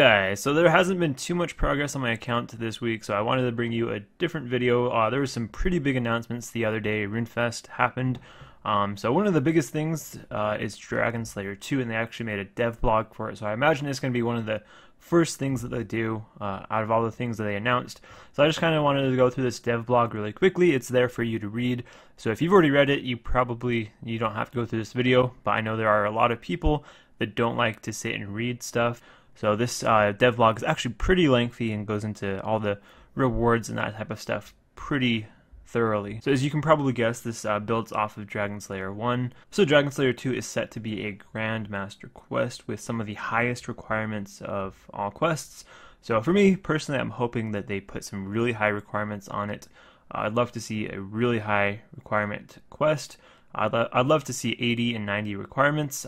Guys, so there hasn't been too much progress on my account this week, so I wanted to bring you a different video. There were some pretty big announcements the other day. RuneFest happened. So one of the biggest things is DragonSlayer 2, and they actually made a dev blog for it. So I imagine it's going to be one of the first things that they do out of all the things that they announced. So I just kind of wanted to go through this dev blog really quickly. It's there for you to read. So if you've already read it, you don't have to go through this video, but I know there are a lot of people that don't like to sit and read stuff. So this dev blog is actually pretty lengthy and goes into all the rewards and that type of stuff pretty thoroughly. So as you can probably guess, this builds off of DragonSlayer 1. So DragonSlayer 2 is set to be a GrandMaster quest with some of the highest requirements of all quests. So for me, personally, I'm hoping that they put some really high requirements on it. I'd love to see a really high requirement quest. I'd love to see 80 and 90 requirements.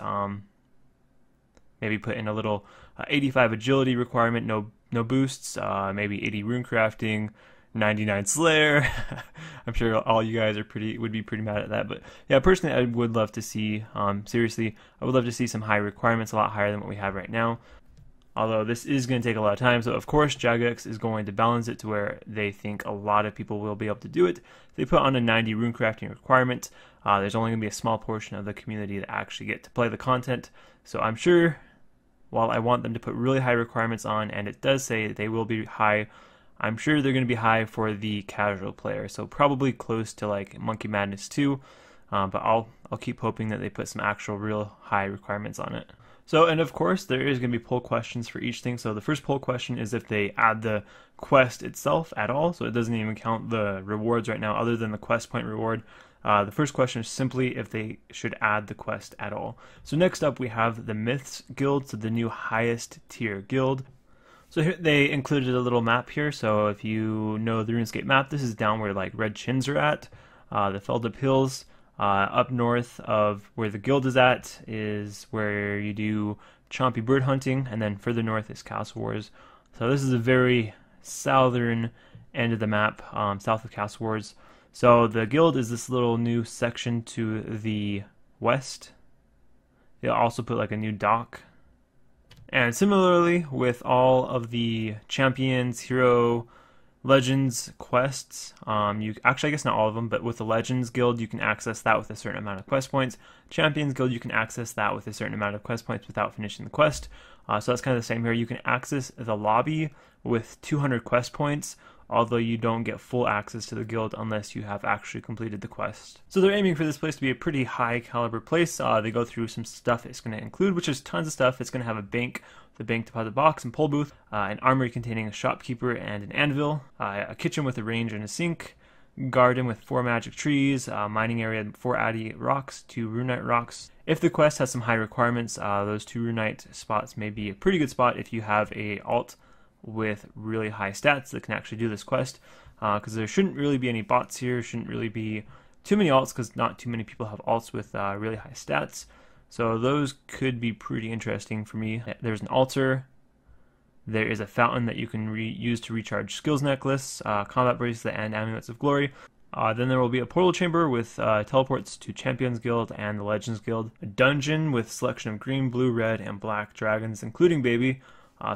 Maybe put in a little 85 agility requirement, no boosts, maybe 80 rune crafting, 99 Slayer. I'm sure all you guys would be pretty mad at that, but yeah, personally, I would love to see, seriously, I would love to see some high requirements, a lot higher than what we have right now. Although this is going to take a lot of time, so of course Jagex is going to balance it to where they think a lot of people will be able to do it. If they put on a 90 rune crafting requirement, there's only going to be a small portion of the community that actually get to play the content. So I'm sure, while I want them to put really high requirements on, and it does say that they will be high, I'm sure they're going to be high for the casual player, so probably close to like Monkey Madness 2, but I'll keep hoping that they put some actual real high requirements on it. So, and of course, there is going to be poll questions for each thing. So the first poll question is if they add the quest itself at all, so it doesn't even count the rewards right now other than the quest point reward. The first question is simply if they should add the quest at all. So next up we have the Myths Guild, so the new highest tier guild. So here they included a little map here, so if you know the RuneScape map, this is down where like Red Chins are at, the Feldup Hills. Up north of where the guild is at is where you do chompy bird hunting, and then further north is Castle Wars. So this is a very southern end of the map, south of Castle Wars. So the guild is this little new section to the west. They'll also put like a new dock. And similarly with all of the champions, hero, legends quests, you actually, I guess not all of them, but with the Legends Guild you can access that with a certain amount of quest points. Champions Guild, you can access that with a certain amount of quest points without finishing the quest. So that's kind of the same here. You can access the lobby with 200 quest points, although you don't get full access to the guild unless you have actually completed the quest. So they're aiming for this place to be a pretty high caliber place. They go through some stuff it's going to include, which is tons of stuff. It's going to have a bank, the bank deposit box and pole booth, an armory containing a shopkeeper and an anvil, a kitchen with a range and a sink, garden with 4 magic trees, mining area, 4 addy rocks, 2 runite rocks. If the quest has some high requirements, those 2 runite spots may be a pretty good spot if you have a alt with really high stats that can actually do this quest, because there shouldn't really be any bots here, shouldn't really be too many alts because not too many people have alts with really high stats. So those could be pretty interesting for me. There's an altar, there is a fountain that you can use to recharge skills necklace, combat bracelet, and amulets of glory. Then there will be a portal chamber with teleports to Champions Guild and the Legends Guild, a dungeon with selection of green, blue, red, and black dragons, including baby.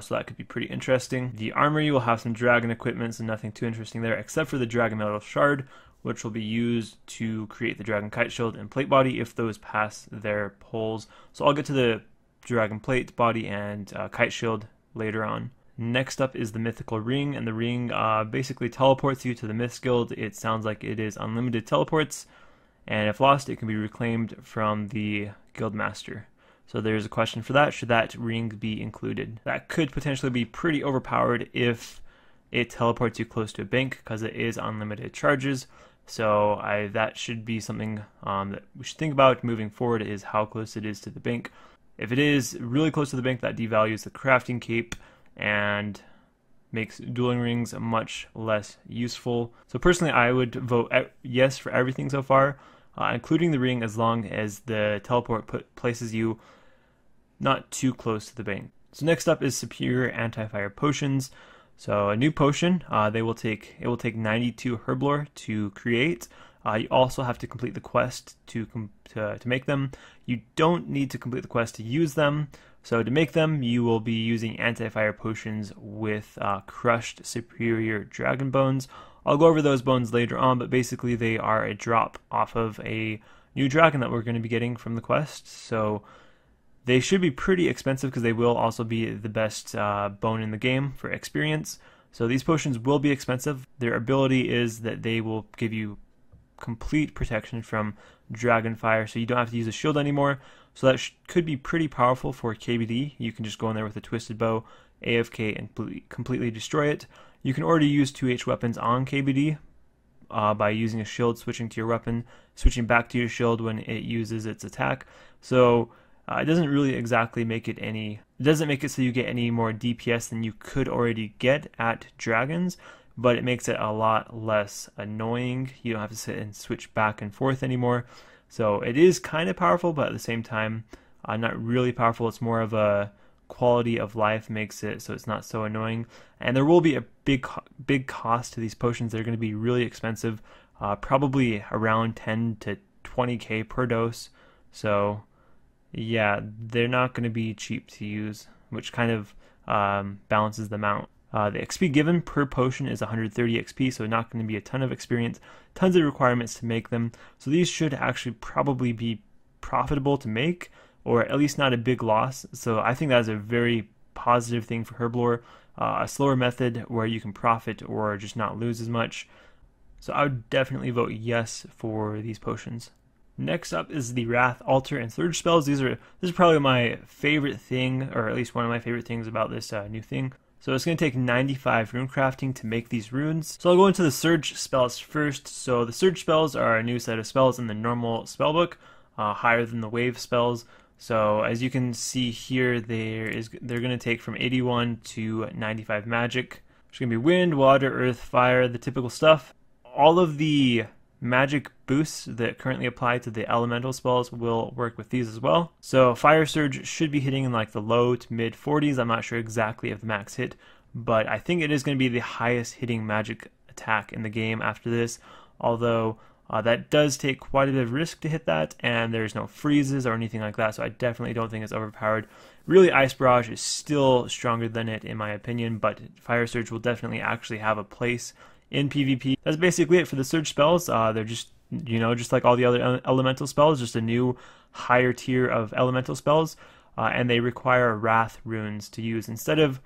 So that could be pretty interesting. The armory will have some dragon equipment, so nothing too interesting there, except for the dragon metal shard, which will be used to create the dragon kite shield and plate body if those pass their polls. So I'll get to the dragon plate body and kite shield later on. Next up is the mythical ring, and the ring basically teleports you to the Myths Guild. It sounds like it is unlimited teleports, and if lost, it can be reclaimed from the Guildmaster. So there's a question for that. Should that ring be included? That could potentially be pretty overpowered if it teleports you close to a bank, because it is unlimited charges. So that should be something that we should think about moving forward, is how close it is to the bank. If it is really close to the bank, that devalues the crafting cape and makes dueling rings much less useful. So personally, I would vote yes for everything so far, including the ring, as long as the teleport places you not too close to the bank. So next up is superior anti-fire potions. So a new potion, it will take 92 herblore to create. You also have to complete the quest to make them. You don't need to complete the quest to use them. So to make them, you will be using anti-fire potions with crushed superior dragon bones. I'll go over those bones later on, but basically they are a drop off of a new dragon that we're going to be getting from the quest. So they should be pretty expensive because they will also be the best bone in the game for experience. So these potions will be expensive. Their ability is that they will give you complete protection from dragon fire, so you don't have to use a shield anymore. So that could be pretty powerful for KBD. You can just go in there with a twisted bow, AFK, and completely destroy it. You can already use 2H weapons on KBD by using a shield, switching to your weapon, switching back to your shield when it uses its attack. So it doesn't really exactly make it any... It doesn't make it so you get any more DPS than you could already get at dragons, but it makes it a lot less annoying. You don't have to sit and switch back and forth anymore. So it is kind of powerful, but at the same time, not really powerful. It's more of a quality of life, makes it so it's not so annoying. And there will be a big cost to these potions. They're going to be really expensive, probably around 10 to 20k per dose. So yeah, they're not going to be cheap to use, which kind of balances them out. The XP given per potion is 130 XP, so not going to be a ton of experience, tons of requirements to make them. So these should actually probably be profitable to make, or at least not a big loss. So I think that is a very positive thing for Herblore, a slower method where you can profit or just not lose as much. So I would definitely vote yes for these potions. Next up is the Wrath, Altar, and Surge spells. This is probably my favorite thing, or at least one of my favorite things about this new thing. So it's going to take 95 rune crafting to make these runes. So I'll go into the Surge spells first. So the Surge spells are a new set of spells in the normal spellbook, higher than the wave spells. So as you can see here, they're going to take from 81 to 95 magic. It's going to be wind, water, earth, fire, the typical stuff. All of the magic boosts that currently apply to the elemental spells will work with these as well. So Fire Surge should be hitting in like the low to mid 40s. I'm not sure exactly if the max hit, but I think it is going to be the highest hitting magic attack in the game after this, although that does take quite a bit of risk to hit that, and there's no freezes or anything like that, so I definitely don't think it's overpowered. Really, Ice Barrage is still stronger than it in my opinion, but Fire Surge will definitely actually have a place in PvP. That's basically it for the Surge spells. They're just, just like all the other elemental spells, just a new higher tier of elemental spells, and they require Wrath runes to use. Instead of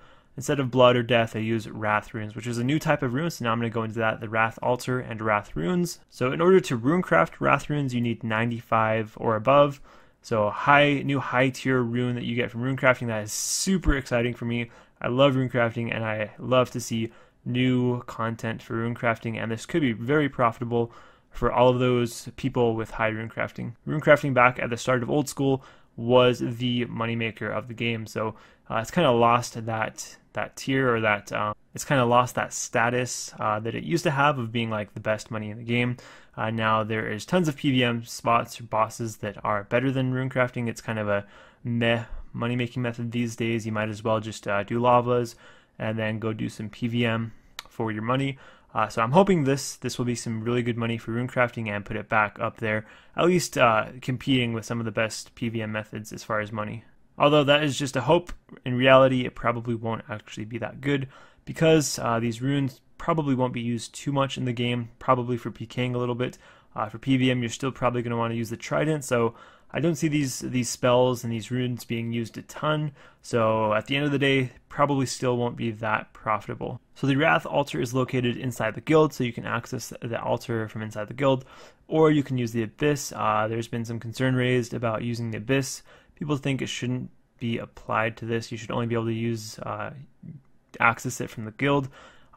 Blood or Death, I use Wrath runes, which is a new type of rune, so now I'm going to go into that, the Wrath Altar and Wrath runes. So in order to runecraft Wrath runes, you need 95 or above. So a new high tier rune that you get from runecrafting, that is super exciting for me. I love runecrafting, and I love to see new content for runecrafting, and this could be very profitable for all of those people with high runecrafting. Runecrafting back at the start of Old School was the moneymaker of the game, so it's kind of lost that tier, or that it's kind of lost that status that it used to have of being like the best money in the game. Now there is tons of PVM spots or bosses that are better than runecrafting. It's kind of a meh money making method these days. You might as well just do lavas and then go do some PVM for your money. So I'm hoping this will be some really good money for runecrafting and put it back up there, at least competing with some of the best PVM methods as far as money. Although that is just a hope, in reality it probably won't actually be that good, because these runes probably won't be used too much in the game, probably for PKing a little bit. For PVM, you're still probably going to want to use the Trident, so I don't see these spells and these runes being used a ton, so at the end of the day, probably still won't be that profitable. So the Wrath Altar is located inside the guild, so you can access the altar from inside the guild, or you can use the Abyss. There's been some concern raised about using the Abyss. People think it shouldn't be applied to this. You should only be able to use access it from the guild.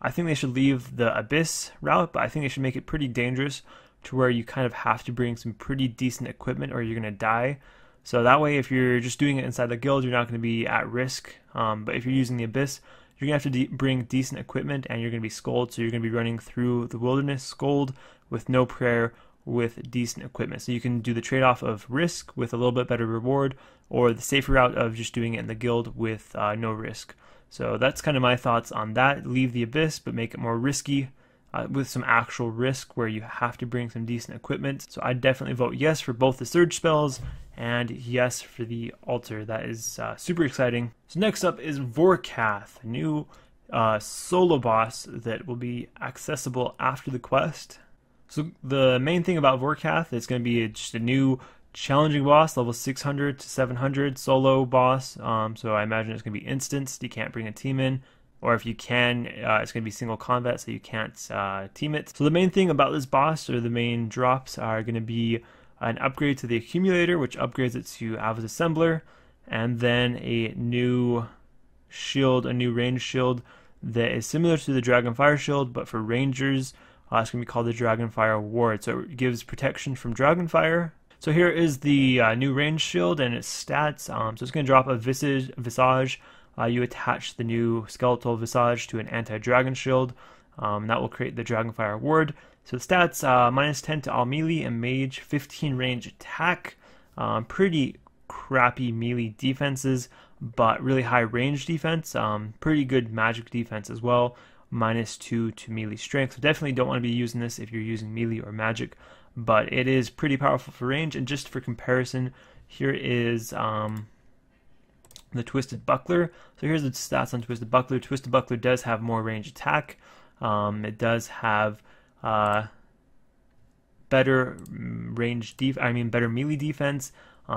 I think they should leave the Abyss route, but I think they should make it pretty dangerous to where you kind of have to bring some pretty decent equipment or you're going to die. So that way, if you're just doing it inside the guild, you're not going to be at risk. But if you're using the Abyss, you're going to have to bring decent equipment, and you're going to be Scold, so you're going to be running through the wilderness Scold with no prayer, with decent equipment. So you can do the trade-off of risk with a little bit better reward, or the safer route of just doing it in the guild with no risk. So that's kind of my thoughts on that. Leave the Abyss, but make it more risky. with some actual risk where you have to bring some decent equipment. So I definitely vote yes for both the surge spells and yes for the altar. That is super exciting. So next up is Vorkath, a new solo boss that will be accessible after the quest. So the main thing about Vorkath is going to be just a new challenging boss, level 600 to 700 solo boss. So I imagine it's going to be instanced. You can't bring a team in, or if you can, it's going to be single combat, so you can't team it. So the main thing about this boss, or the main drops, are going to be an upgrade to the accumulator, which upgrades it to Ava's Assembler, and then a new shield, a new range shield that is similar to the Dragonfire shield, but for rangers. It's going to be called the Dragonfire Ward, so it gives protection from Dragonfire. So here is the new range shield and its stats. So it's going to drop a visage. You attach the new skeletal visage to an anti-dragon shield. That will create the Dragonfire Ward. So the stats, minus 10 to all melee and mage, 15 range attack. Pretty crappy melee defenses, but really high range defense. Pretty good magic defense as well. Minus 2 to melee strength. So definitely don't want to be using this if you're using melee or magic, but it is pretty powerful for range. And just for comparison, here is the Twisted Buckler. So here's the stats on Twisted Buckler. Twisted Buckler does have more range attack. It does have better better melee defense,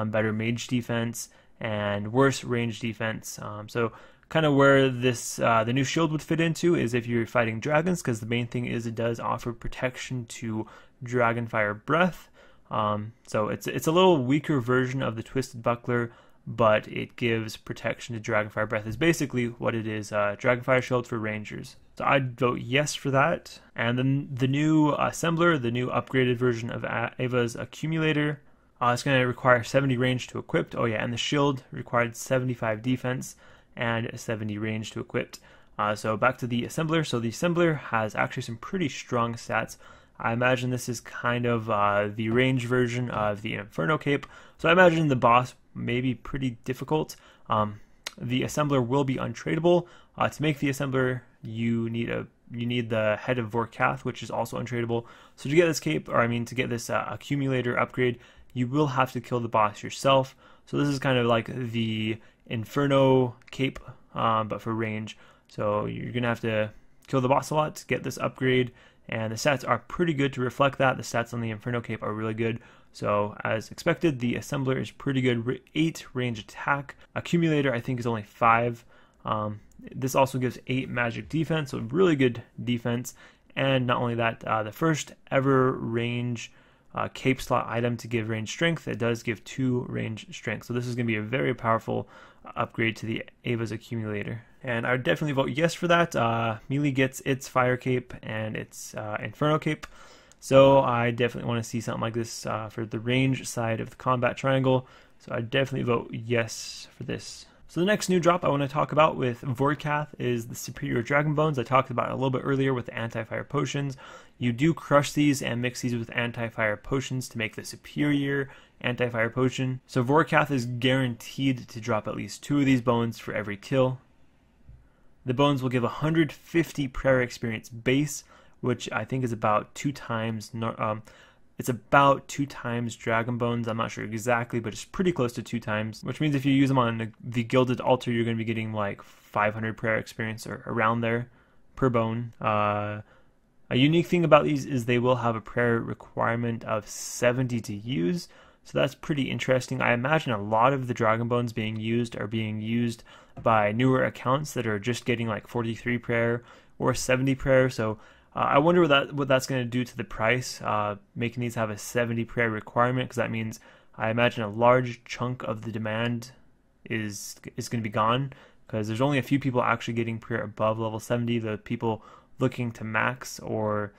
better mage defense, and worse range defense. So kind of where this the new shield would fit into is if you're fighting dragons, because the main thing is it does offer protection to Dragonfire Breath. So it's a little weaker version of the Twisted Buckler, but it gives protection to Dragonfire Breath. Is basically what it is. Dragonfire Shield for rangers. So I'd vote yes for that. And then the new assembler, the new upgraded version of Ava's accumulator. It's going to require 70 range to equip. Oh yeah, and the shield required 75 defense and 70 range to equip. So back to the assembler. So the assembler has actually some pretty strong stats. I imagine this is kind of the range version of the Inferno Cape. So I imagine the boss may be pretty difficult. The assembler will be untradeable. To make the assembler, you need the head of Vorkath, which is also untradeable. So to get this cape, or I mean to get this accumulator upgrade, you will have to kill the boss yourself. So this is kind of like the Inferno Cape, but for range. So you're gonna have to kill the boss a lot to get this upgrade, and the stats are pretty good to reflect that. The stats on the Inferno Cape are really good. So as expected, the assembler is pretty good. 8 range attack. Accumulator I think is only 5. This also gives 8 magic defense, so really good defense. And not only that, the first ever range cape slot item to give range strength. It does give 2 range strength. So this is going to be a very powerful upgrade to the Ava's accumulator. And I would definitely vote yes for that. Melee gets its fire cape and its Inferno Cape. So I definitely want to see something like this for the range side of the combat triangle. So I definitely vote yes for this. So the next new drop I want to talk about with Vorkath is the Superior Dragon Bones. I talked about it a little bit earlier with the anti-fire potions. You do crush these and mix these with anti-fire potions to make the Superior anti-fire potion. So Vorkath is guaranteed to drop at least 2 of these bones for every kill. The bones will give 150 prayer experience base, which I think is about 2 times. It's about 2 times Dragon Bones. I'm not sure exactly, but it's pretty close to 2 times. Which means if you use them on the Gilded Altar, you're going to be getting like 500 prayer experience or around there per bone. A unique thing about these is they will have a prayer requirement of 70 to use. So that's pretty interesting. I imagine a lot of the Dragon Bones being used are being used by newer accounts that are just getting like 43 prayer or 70 prayer. So I wonder what that's going to do to the price, making these have a 70 prayer requirement, because that means I imagine a large chunk of the demand is going to be gone, because there's only a few people actually getting prayer above level 70, the people looking to max or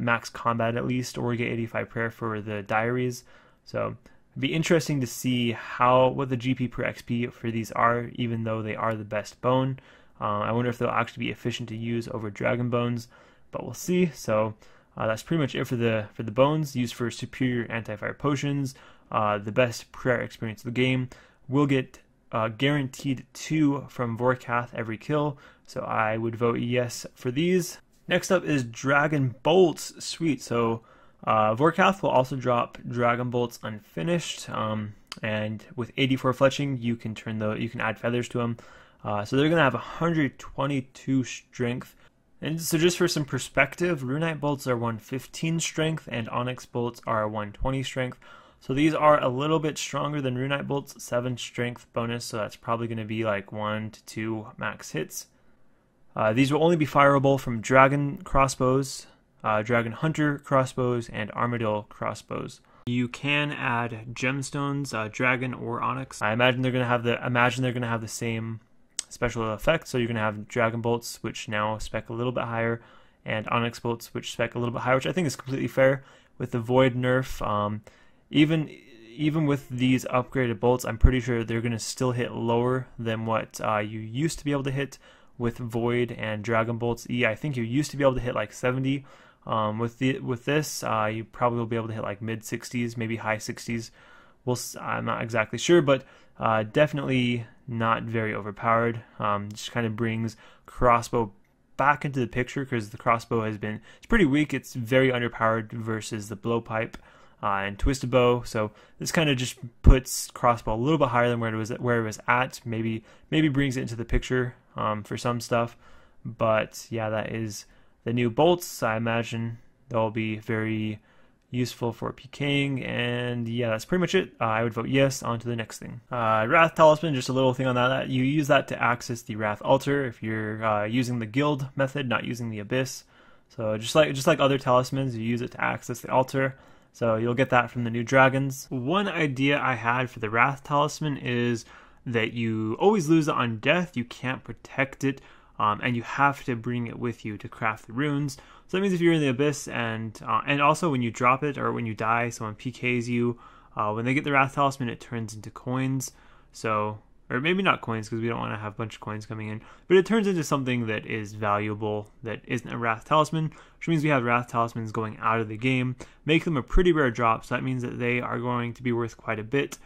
max combat at least, or get 85 prayer for the diaries. So it'd be interesting to see what the GP per XP for these are, even though they are the best bone. I wonder if they'll actually be efficient to use over Dragon Bones, but we'll see. So that's pretty much it for the bones used for superior anti-fire potions. The best prayer experience of the game will get guaranteed 2 from Vorkath every kill. So I would vote yes for these. Next up is Dragon Bolts Suite. So Vorkath will also drop Dragon Bolts unfinished, and with 84 fletching, you can add feathers to them. So they're gonna have 122 strength. And so just for some perspective, Runite Bolts are 115 strength and Onyx Bolts are 120 strength. So these are a little bit stronger than Runite Bolts, 7 strength bonus, so that's probably going to be like 1 to 2 max hits. These will only be fireable from Dragon crossbows, Dragon Hunter crossbows, and Armadillo crossbows. You can add gemstones, Dragon or Onyx. I imagine they're going to have the same special effect. So you're going to have Dragon Bolts, which now spec a little bit higher, and Onyx Bolts, which spec a little bit higher, which I think is completely fair. With the Void nerf, even with these upgraded bolts, I'm pretty sure they're going to still hit lower than what you used to be able to hit with Void and Dragon Bolts E. I think you used to be able to hit like 70. With this, you probably will be able to hit like mid 60s, maybe high 60s. I'm not exactly sure, but definitely not very overpowered. Just kind of brings crossbow back into the picture because the crossbow it's pretty weak. It's very underpowered versus the blowpipe and twisted bow. So this kind of just puts crossbow a little bit higher than where it was at. Maybe brings it into the picture for some stuff. But yeah, that is the new bolts. I imagine they'll be very useful for PKing, and yeah, that's pretty much it. I would vote yes. On to the next thing. Wrath Talisman, just a little thing on that. You use that to access the Wrath Altar if you're using the guild method, not using the Abyss. So just like other talismans, you use it to access the altar. So you'll get that from the new dragons. One idea I had for the Wrath Talisman is that you always lose it on death. You can't protect it, and you have to bring it with you to craft the runes. So that means if you're in the Abyss and also when you drop it or when you die, someone PKs you, when they get the Wrath Talisman, it turns into coins. So, or maybe not coins because we don't want to have a bunch of coins coming in, but it turns into something that is valuable that isn't a Wrath Talisman, which means we have Wrath Talismans going out of the game, make them a pretty rare drop. So that means that they are going to be worth quite a bit.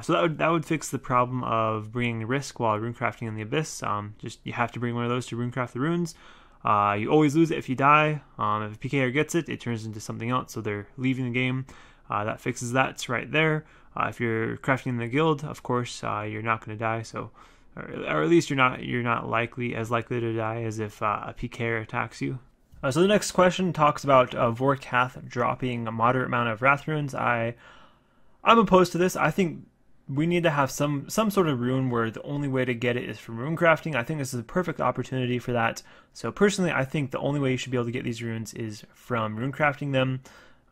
So that would fix the problem of bringing risk while runecrafting in the Abyss. Just you have to bring one of those to runecraft the runes. You always lose it if you die. If a PKer gets it, it turns into something else, so they're leaving the game. That fixes that right there. If you're crafting in the guild, of course, you're not going to die. So, or at least you're not as likely to die as if a PKer attacks you. So the next question talks about Vorkath dropping a moderate amount of Wrath runes. I'm opposed to this. I think we need to have some sort of rune where the only way to get it is from rune crafting. I think this is a perfect opportunity for that. So personally, I think the only way you should be able to get these runes is from rune crafting them.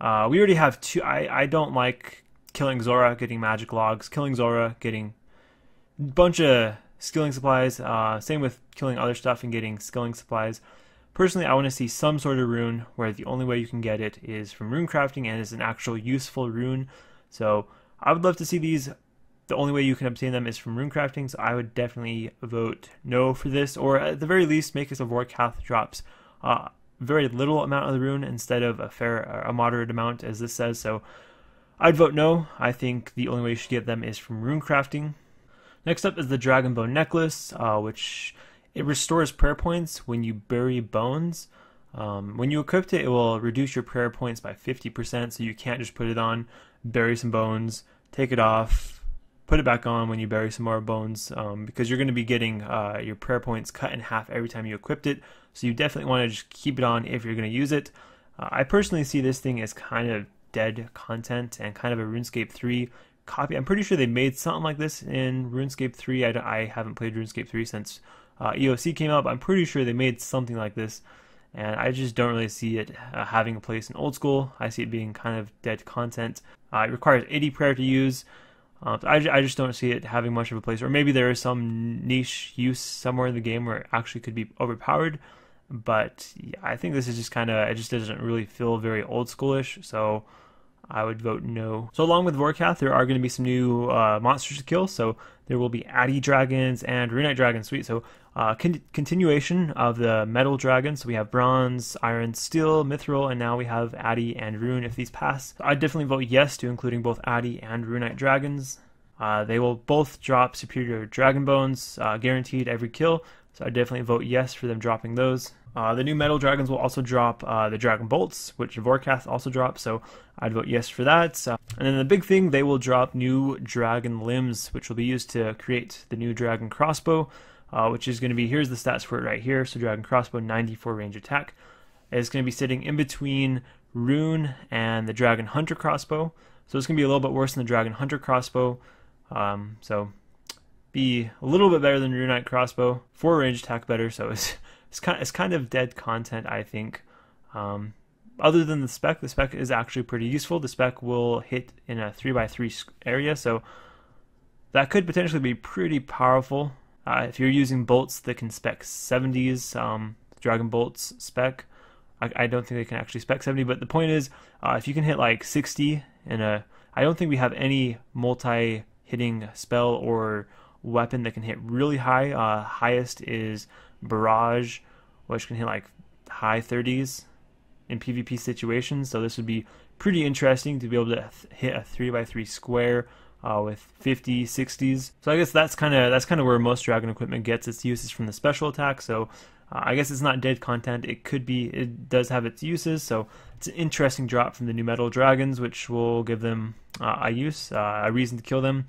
We already have two. I don't like killing Zora, getting magic logs, killing Zora, getting a bunch of skilling supplies. Same with killing other stuff and getting skilling supplies. Personally, I want to see some sort of rune where the only way you can get it is from rune crafting and is an actual useful rune. So I would love to see these. The only way you can obtain them is from rune crafting, so I would definitely vote no for this, or at the very least make it so Vorkath drops very little amount of the rune instead of a moderate amount as this says. So I'd vote no. I think the only way you should get them is from rune crafting. Next up is the Dragon Bone Necklace, which it restores prayer points when you bury bones. When you equip it, it will reduce your prayer points by 50%, so you can't just put it on, bury some bones, take it off, put it back on when you bury some more bones, because you're going to be getting your prayer points cut in half every time you equipped it. So you definitely want to just keep it on if you're going to use it. I personally see this thing as kind of dead content and kind of a RuneScape 3 copy. I'm pretty sure they made something like this in RuneScape 3. I haven't played RuneScape 3 since EOC came out, but I'm pretty sure they made something like this. And I just don't really see it having a place in old school. I see it being kind of dead content. It requires 80 prayer to use. I just don't see it having much of a place. Or maybe there is some niche use somewhere in the game where it actually could be overpowered. But yeah, I think this is just kind of, it just doesn't really feel very old schoolish. So I would vote no. So along with Vorkath, there are going to be some new monsters to kill. So there will be Addy dragons and Runite dragons. Sweet. So continuation of the metal dragons. So we have bronze, iron, steel, mithril, and now we have Addy and Rune if these pass. I'd definitely vote yes to including both Addy and Runite dragons. They will both drop superior dragon bones, guaranteed every kill. So I definitely vote yes for them dropping those. The new metal dragons will also drop the dragon bolts, which Vorkath also drops, so I'd vote yes for that. And then the big thing, they will drop new dragon limbs, which will be used to create the new dragon crossbow, which is going to be, here's the stats for it right here. So dragon crossbow, 94 range attack. It's going to be sitting in between rune and the dragon hunter crossbow. So it's going to be a little bit worse than the dragon hunter crossbow. So be a little bit better than Rune Knight crossbow, 4 range attack better, so it's kind of dead content, I think. Other than the spec is actually pretty useful. The spec will hit in a 3x3 area, so that could potentially be pretty powerful. If you're using bolts that can spec 70s, Dragon Bolts spec, I don't think they can actually spec 70, but the point is, if you can hit like 60 in a, I don't think we have any multi-hitting spell or weapon that can hit really high. Highest is Barrage, which can hit like high 30s in PvP situations. So this would be pretty interesting to be able to hit a 3x3 square with 50, 60s. So I guess that's kind of where most dragon equipment gets its uses from the special attack. So I guess it's not dead content. It does have its uses. So it's an interesting drop from the new metal dragons, which will give them a reason to kill them.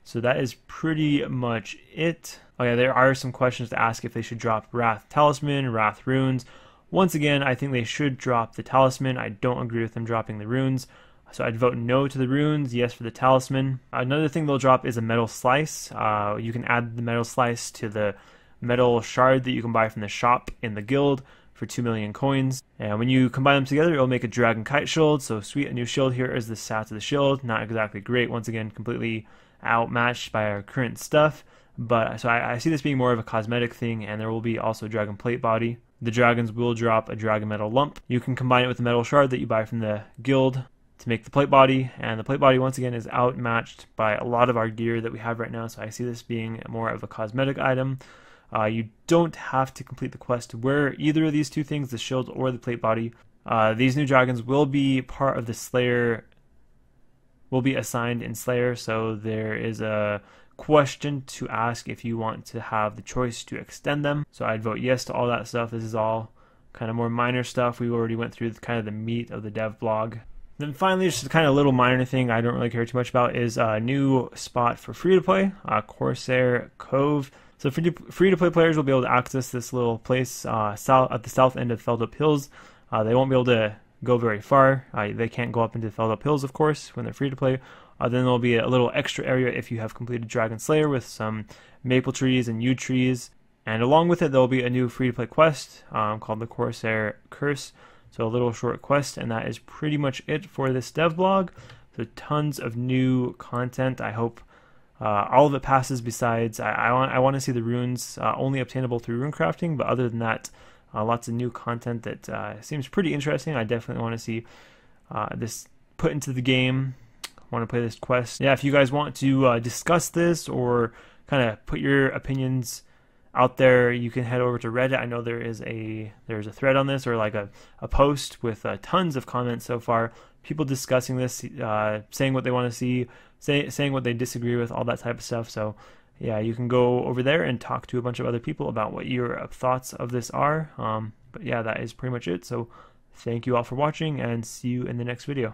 So that is pretty much it. Oh yeah, there are some questions to ask if they should drop Wrath Talisman, Wrath Runes. Once again, I think they should drop the Talisman. I don't agree with them dropping the runes. So I'd vote no to the runes, yes for the Talisman. Another thing they'll drop is a Metal Slice. You can add the Metal Slice to the Metal Shard that you can buy from the shop in the guild for 2 million coins. And when you combine them together, it'll make a Dragon Kite Shield. So sweet, a new shield. Here is the stats of the shield. Not exactly great. Once again, completely outmatched by our current stuff. But so I see this being more of a cosmetic thing, and there will be also Dragon Plate Body. The dragons will drop a Dragon Metal Lump. You can combine it with the Metal Shard that you buy from the guild to make the Plate Body, and the Plate Body once again is outmatched by a lot of our gear that we have right now, so I see this being more of a cosmetic item. You don't have to complete the quest to wear either of these two things, the shield or the Plate Body. These new dragons will be part of the Slayer, will be assigned in Slayer, so there is a question to ask if you want to have the choice to extend them. So I'd vote yes to all that stuff. This is all kind of more minor stuff. We already went through kind of the meat of the dev blog. Then finally, just a kind of little minor thing I don't really care too much about is a new spot for free-to-play, Corsair Cove. So free-to-play players will be able to access this little place at the south end of Feldup Hills. They won't be able to go very far. They can't go up into Feldup Hills, of course, when they're free-to-play. Then there'll be a little extra area if you have completed DragonSlayer with some maple trees and yew trees. And along with it, there'll be a new free-to-play quest called the Corsair Curse. So a little short quest, and that is pretty much it for this dev blog. So tons of new content. I hope all of it passes. Besides, I want to see the runes only obtainable through rune crafting, but other than that, lots of new content that seems pretty interesting. I definitely want to see this put into the game. I want to play this quest. Yeah, if you guys want to discuss this or kind of put your opinions out there, you can head over to Reddit. I know there's a thread on this, or like a post with tons of comments so far. People discussing this, saying what they want to see, saying what they disagree with, all that type of stuff. So yeah, you can go over there and talk to a bunch of other people about what your thoughts of this are. But yeah, that is pretty much it. So thank you all for watching, and see you in the next video.